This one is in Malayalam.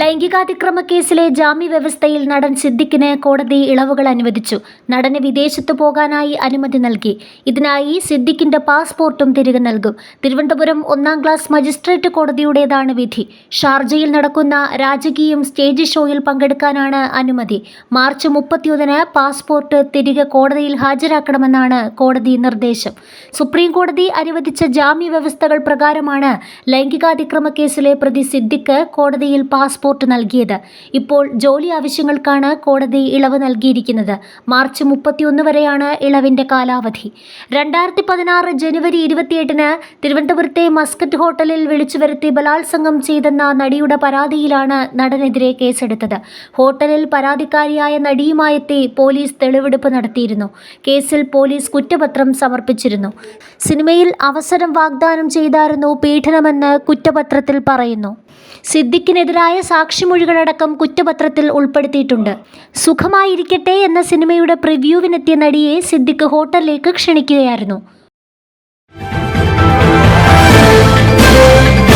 ലൈംഗികാതിക്രമ കേസിലെ ജാമ്യവ്യവസ്ഥയിൽ നടൻ സിദ്ദിഖിന് കോടതി ഇളവുകൾ അനുവദിച്ചു. നടന് വിദേശത്ത് പോകാനായി അനുമതി നൽകി. ഇതിനായി സിദ്ദിഖിന്റെ പാസ്പോർട്ടും തിരികെ നൽകും. തിരുവനന്തപുരം 1-ാം ക്ലാസ് മജിസ്ട്രേറ്റ് കോടതിയുടേതാണ് വിധി. ഷാർജയിൽ നടക്കുന്ന രാജകീയം സ്റ്റേജ് ഷോയിൽ പങ്കെടുക്കാനാണ് അനുമതി. മാർച്ച് 31-ന് പാസ്പോർട്ട് തിരികെ കോടതിയിൽ ഹാജരാക്കണമെന്നാണ് കോടതി നിർദ്ദേശം. സുപ്രീം കോടതി അനുവദിച്ച ജാമ്യവ്യവസ്ഥകൾ പ്രകാരമാണ് ലൈംഗികാതിക്രമ കേസിലെ പ്രതി സിദ്ദിഖ് കോടതിയിൽ പാസ്പോർട്ട് നൽകിയത്. ഇപ്പോൾ ജോലി ആവശ്യങ്ങൾക്കാണ് കോടതി ഇളവ് നൽകിയിരിക്കുന്നത്. മാർച്ച് 31 വരെയാണ് ഇളവിന്റെ കാലാവധി. 2016 ജനുവരി 28-ന് തിരുവനന്തപുരത്തെ മസ്കറ്റ് ഹോട്ടലിൽ വിളിച്ചുവരുത്തി ബലാത്സംഗം ചെയ്തെന്ന നടിയുടെ പരാതിയിലാണ് നടനെതിരെ കേസെടുത്തത്. ഹോട്ടലിൽ പരാതിക്കാരിയായ നടിയുമായെത്തി പോലീസ് തെളിവെടുപ്പ് നടത്തിയിരുന്നു. കേസിൽ പോലീസ് കുറ്റപത്രം സമർപ്പിച്ചിരുന്നു. സിനിമയിൽ അവസരം വാഗ്ദാനം ചെയ്തായിരുന്നു പീഡനമെന്ന് കുറ്റപത്രത്തിൽ പറയുന്നു. സിദ്ദിഖിനെതിരായ സാക്ഷിമൊഴികളടക്കം കുറ്റപത്രത്തിൽ ഉൾപ്പെടുത്തിയിട്ടുണ്ട്. സുഖമായിരിക്കട്ടെ എന്ന സിനിമയുടെ പ്രിവ്യൂവിനെത്തിയ നടിയെ സിദ്ദിഖ് ഹോട്ടലിലേക്ക് ക്ഷണിക്കുകയായിരുന്നു.